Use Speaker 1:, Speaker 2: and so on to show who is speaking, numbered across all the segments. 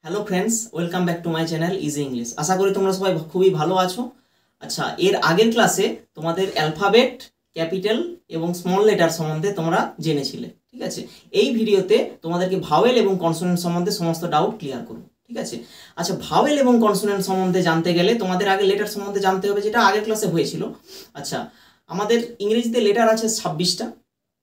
Speaker 1: Hello friends, welcome back to my channel easy English. আশা করি তোমরা সবাই খুবই ভালো আছো। আচ্ছা, এর আগের ক্লাসে তোমাদের অ্যালফাবেট, ক্যাপিটাল এবং স্মল লেটার সম্বন্ধে তোমরা জেনেছিলে, ঠিক আছে। এই ভিডিওতে তোমাদেরকে ভাওয়েল এবং কনসোনেন্ট সম্বন্ধে সমস্ত ডাউট ক্লিয়ার করব, ঠিক আছে। আচ্ছা, ভাওয়েল এবং কনসোনেন্ট সম্বন্ধে জানতে গেলে তোমাদের আগে লেটার সম্বন্ধে জানতে হবে, যেটা আগের ক্লাসে হয়েছিল। আচ্ছা, আমাদের ইংরেজিতে লেটার আছে 26টা,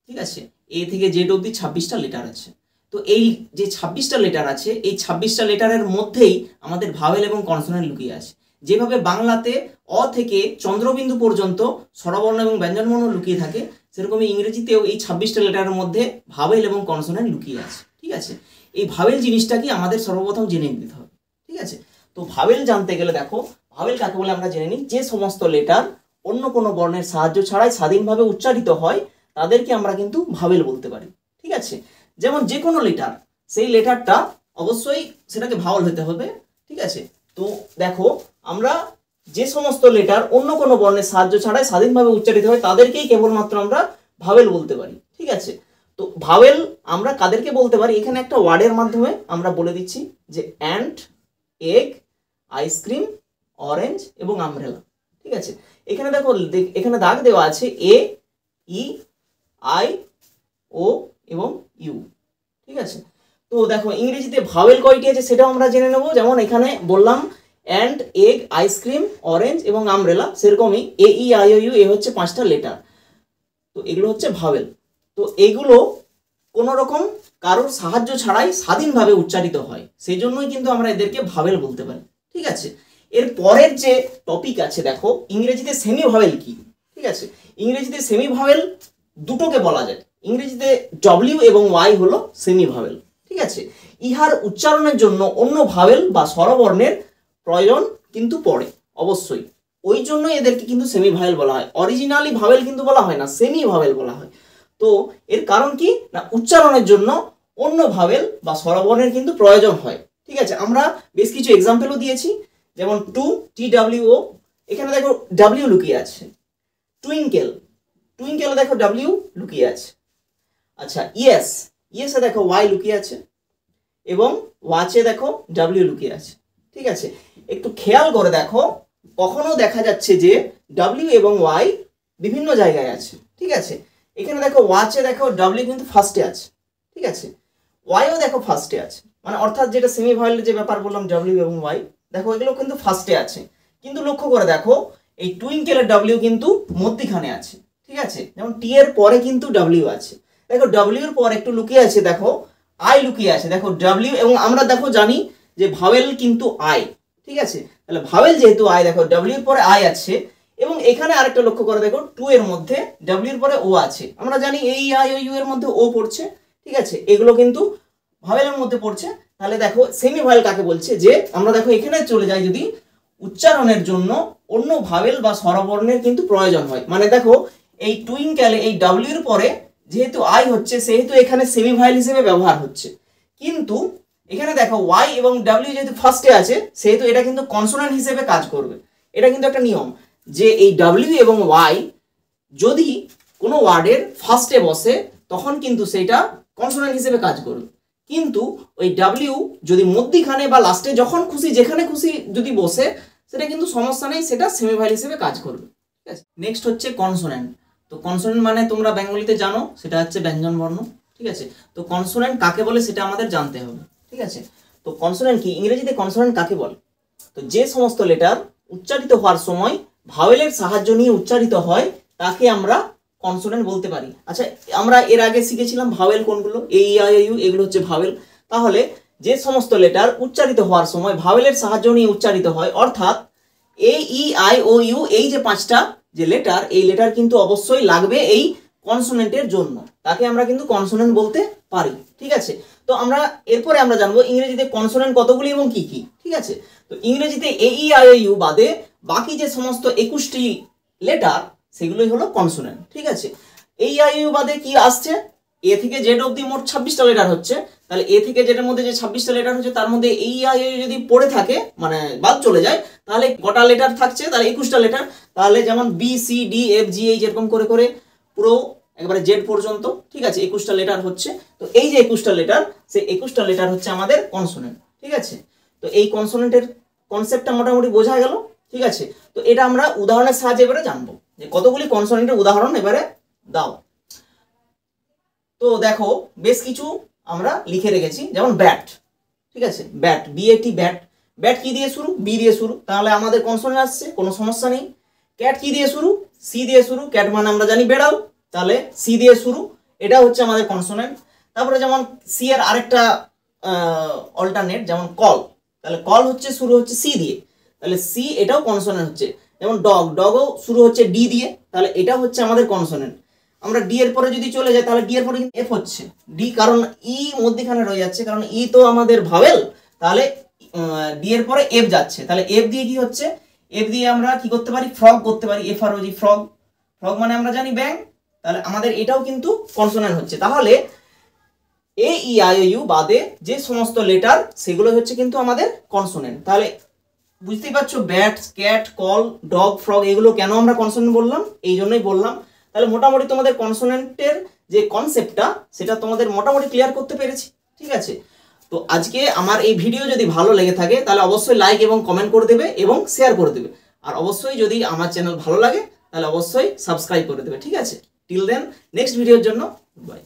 Speaker 1: ঠিক আছে। এ থেকে জেড অবধি 26টা লেটার আছে। তো এই যে 26টা লেটার আছে, এই 26টা লেটারের মধ্যেই আমাদের ভাওয়েল এবং কনসোনেন্ট লুকিয়ে আছে। যেভাবে বাংলাতে অ থেকে চন্দ্রবিন্দু পর্যন্ত স্বরবর্ণ এবং ব্যঞ্জনবর্ণ লুকিয়ে থাকে, সেরকমই ইংরেজিতেও এই 26টা লেটারের মধ্যে ভাওয়েল এবং কনসোনেন্ট লুকিয়ে আছে, ঠিক আছে। এই ভাওয়েল জিনিসটা কি আমাদের সর্বপ্রথম জেনে নিতে হবে, ঠিক আছে। তো ভাওয়েল জানতে গেলে দেখো, ভাওয়েল কাকে বলে আমরা জেনে নিই। যে সমস্ত লেটার অন্য কোনো বর্ণের সাহায্য ছাড়াই স্বাধীনভাবে উচ্চারিত হয় তাদেরকে আমরা কিন্তু ভাওয়েল বলতে পারি, ঠিক আছে। যেমন যে কোনো লেটার, সেই লেটারটা অবশ্যই সেটাকে ভাওয়েল হতে হবে, ঠিক আছে। তো দেখো, আমরা যে সমস্ত লেটার অন্য কোনো বর্ণের সাহায্য ছাড়াই স্বাধীনভাবে উচ্চারিত হয় তাদেরকেই কেবলমাত্র আমরা ভাওয়েল বলতে পারি, ঠিক আছে। তো ভাওয়েল আমরা কাদেরকে বলতে পারি, এখানে একটা ওয়ার্ডের মাধ্যমে আমরা বলে দিচ্ছি যে অ্যান্ট, এগ, আইসক্রিম, অরেঞ্জ এবং আমব্রেলা, ঠিক আছে। এখানে দেখো, এখানে দাগ দেওয়া আছে এ, ই, আই, ও এবং ইউ, ঠিক আছে। তো দেখো, ইংরেজিতে ভাওয়েল কয়টি আছে সেটাও আমরা জেনে নেব। যেমন এখানে বললাম অ্যান্ড, এগ, আইসক্রিম, অরেঞ্জ এবং আমব্রেলা, সেরকমই এ, ই, আই, ও, ইউ এ হচ্ছে 5টা লেটার। তো এগুলো হচ্ছে ভাওয়েল। তো এগুলো কোনো রকম কারোর সাহায্য ছাড়াই স্বাধীনভাবে উচ্চারিত হয়, সেই জন্যই কিন্তু আমরা এদেরকে ভাওয়েল বলতে পারি, ঠিক আছে। এর পরের যে টপিক আছে, দেখো ইংরেজিতে সেমি ভাওয়েল কি, ঠিক আছে। ইংরেজিতে সেমি ভাওয়েল দুটোকে বলা যায়। ইংরেজিতে ডব্লিউ এবং ওয়াই হলো সেমি ভাওয়েল, ঠিক আছে। ইহার উচ্চারণের জন্য অন্য ভাওয়েল বা স্বরবর্ণের প্রয়োজন কিন্তু পড়ে অবশ্যই, ওই জন্য এদেরকে কিন্তু সেমি ভাওয়েল বলা হয়। অরিজিনালি ভাওয়েল কিন্তু বলা হয় না, সেমি ভাওয়েল বলা হয়। তো এর কারণ কি না, উচ্চারণের জন্য অন্য ভাওয়েল বা স্বরবর্ণের কিন্তু প্রয়োজন হয়, ঠিক আছে। আমরা বেশ কিছু এক্সাম্পলও দিয়েছি, যেমন টু, টি ডাব্লিউ ও, এখানে দেখো ডাব্লিউ লুকিয়ে আছে। টুইঙ্কেল, টুইঙ্কেলে দেখো ডাব্লিউ লুকিয়ে আছে। আচ্ছা, ইয়েস, ইয়েসে দেখো ওয়াই লুকিয়ে আছে এবং ওয়াচে দেখো ডাব্লিউ লুকিয়ে আছে, ঠিক আছে। একটু খেয়াল করে দেখো, কখনো দেখা যাচ্ছে যে ডাব্লিউ এবং ওয়াই বিভিন্ন জায়গায় আছে, ঠিক আছে। এখানে দেখো ওয়াচে দেখো ডাব্লিউ কিন্তু ফার্স্টে আছে, ঠিক আছে। ওয়াইও দেখো ফার্স্টে আছে, মানে অর্থাৎ যেটা সেমি ভাওয়েলের যে ব্যাপার বললাম ডাব্লিউ এবং ওয়াই, দেখো এগুলো কিন্তু ফার্স্টে আছে। কিন্তু লক্ষ্য করে দেখো, এই টুইঙ্কেলের ডাব্লিউ কিন্তু মধ্যিখানে আছে, ঠিক আছে। যেমন টি এর পরে কিন্তু ডাব্লিউ আছে। দেখো ডাব্লিউর পর একটু লুকিয়ে আছে, দেখো আই লুকিয়ে আছে। দেখো ডাব্লিউ এবং আমরা দেখো জানি যে ভাওয়েল কিন্তু আই, ঠিক আছে। তাহলে ভাওয়েল যেহেতু আই, দেখো ডাব্লিউর পরে আই আছে এবং এখানে আরেকটা লক্ষ্য করে দেখো, টু এর মধ্যে ডাব্লিউর পরে ও আছে। আমরা জানি এই আই ও ইউ এর মধ্যে ও পড়ছে, ঠিক আছে। এগুলো কিন্তু ভাওয়েলের মধ্যে পড়ছে। তাহলে দেখো সেমি ভাওয়েল কাকে বলছে, যে আমরা দেখো এখানে চলে যাই, যদি উচ্চারণের জন্য অন্য ভাওয়েল বা স্বরবর্ণের কিন্তু প্রয়োজন হয়। মানে দেখো এই টুইঙ্কেলে এই ডাব্লিউর পরে যেহেতু আই হচ্ছে, সেহেতু এখানে সেমি ভাওয়েল হিসেবে ব্যবহার হচ্ছে। কিন্তু এখানে দেখো ওয়াই এবং ডাব্লিউ যেহেতু ফার্স্টে আছে, সেহেতু এটা কিন্তু কনসোনেন্ট হিসেবে কাজ করবে। এটা কিন্তু একটা নিয়ম যে এই ডাব্লিউ এবং ওয়াই যদি কোনো ওয়ার্ডের ফার্স্টে বসে, তখন কিন্তু সেটা কনসোনেন্ট হিসেবে কাজ করবে। কিন্তু ওই ডাব্লিউ যদি মধ্যিখানে বা লাস্টে যখন খুশি যেখানে খুশি যদি বসে, সেটা কিন্তু সমস্যা নেই, সেটা সেমি ভাওয়েল হিসেবে কাজ করবে, ঠিক আছে। নেক্সট হচ্ছে কনসোনেন্ট। তো কনসোনেন্ট মানে তোমরা বেঙ্গলিতে জানো, সেটা হচ্ছে ব্যঞ্জন বর্ণ, ঠিক আছে। তো কনসোনেন্ট কাকে বলে সেটা আমাদের জানতে হবে, ঠিক আছে। তো কনসোনেন্ট কি, ইংরেজিতে কনসোনেন্ট কাকে বলে? তো যে সমস্ত লেটার উচ্চারিত হওয়ার সময় ভাওয়েলের সাহায্য নিয়ে উচ্চারিত হয় তাকে আমরা কনসোনেন্ট বলতে পারি। আচ্ছা, আমরা এর আগে শিখেছিলাম ভাওয়েল কোনগুলো, এ, ই, আই, ও, ইউ, এগুলো হচ্ছে ভাওয়েল। তাহলে যে সমস্ত লেটার উচ্চারিত হওয়ার সময় ভাওয়েলের সাহায্য নিয়ে উচ্চারিত হয়, অর্থাৎ এ, ই, আই, ও, ইউ এই যে 5টা যে লেটার, এই লেটার কিন্তু অবশ্যই লাগবে এই কনসোনেন্টের জন্য, তাকে আমরা কিন্তু কনসোনেন্ট বলতে পারি, ঠিক আছে। তো আমরা এরপরে আমরা জানবো ইংরেজিতে কনসোনেন্ট কতগুলি এবং কি কি, ঠিক আছে। তো ইংরেজিতে এ, ই, আই, ও, ইউ বাদে বাকি যে সমস্ত 21টি লেটার, সেগুলোই হলো কনসোনেন্ট, ঠিক আছে। এই আই, ইউ বাদে কি আসছে, এ থেকে জেড অবধি মোট 26টা লেটার হচ্ছে। তাহলে এ থেকে জেড এর মধ্যে যে 26টা লেটার হচ্ছে, তার মধ্যে এই আই, ইউ যদি পড়ে থাকে, মানে বাদ চলে যায়, তাহলে কটা লেটার থাকছে, তাহলে 21টা লেটার। তাহলে যেমন বি, সি, ডি, এফ, জি, এই যেরকম করে করে পুরো একবারে জেড পর্যন্ত, ঠিক আছে, 21টা লেটার হচ্ছে। তো এই যে 21টা লেটার, সেই 21টা লেটার হচ্ছে আমাদের কনসোনেন্ট, ঠিক আছে। তো এই কনসোনেন্টের কনসেপ্টটা মোটামুটি বোঝা গেল, ঠিক আছে। তো এটা আমরা উদাহরণের সাহায্যে এবারে জানবো যে কতগুলি কনসোনেন্টের উদাহরণ এবারে দাও। তো দেখো বেশ কিছু আমরা লিখে রেখেছি, যেমন ব্যাট, ঠিক আছে, ব্যাট, বিএটি, ব্যাট। ব্যাট কি দিয়ে শুরু? বি দিয়ে শুরু, তাহলে আমাদের কনসোনেন্ট আসছে, কোনো সমস্যা নেই। ক্যাট কি দিয়ে শুরু? সি দিয়ে শুরু, ক্যাট মানে আমরা জানি বেড়াল, তাহলে সি দিয়ে শুরু, এটা হচ্ছে আমাদের কনসোনেন্ট। তারপরে যেমন সি এর আরেকটা অল্টারনেট, যেমন কল, তাহলে কল হচ্ছে শুরু হচ্ছে সি দিয়ে, তাহলে সি এটাও কনসোনেন্ট হচ্ছে। যেমন ডগ, ডগও শুরু হচ্ছে ডি দিয়ে, তাহলে এটা হচ্ছে আমাদের কনসোনেন্ট। আমরা ডি এর পরে যদি চলে যাই, তাহলে ডি এর পরে কিন্তু এফ হচ্ছে, ডি কারণ ই মধ্যখানে রয়ে যাচ্ছে, কারণ ই তো আমাদের ভাওয়েল, তাহলে ডি এর পরে এফ যাচ্ছে, তাহলে এফ দিয়ে কি হচ্ছে? এফ দিয়ে আমরা কি করতে পারি? ফ্রগ করতে পারি, এফ আর ও জি, ফ্রগ। ফ্রগ মানে আমরা জানি ব্যাং, তাহলে আমাদের এটাও কিন্তু কনসোনেন্ট হচ্ছে। তাহলে এ ই আই ও ইউ বাদে যে সমস্ত লেটার সেগুলো হচ্ছে কিন্তু আমাদের কনসোনেন্ট। তাহলে বুঝতেই পারছো bat, cat, call, dog, frog এগুলো কেন আমরা কনসোনেন্ট বললাম, এই জন্যই বললাম। তাহলে মোটামুটি তোমাদের কনসোনেন্টের যে কনসেপ্টটা সেটা তোমাদের মোটামুটি ক্লিয়ার করতে পেরেছি, ঠিক আছে। তো আজকে আমার এই ভিডিও যদি ভালো লেগে থাকে তাহলে অবশ্যই লাইক এবং কমেন্ট করে দেবে এবং শেয়ার করে দেবে। আর অবশ্যই যদি আমার চ্যানেল ভালো লাগে তাহলে অবশ্যই সাবস্ক্রাইব করে দেবে, ঠিক আছে। টিল দেন, নেক্সট ভিডিওর জন্য বাই।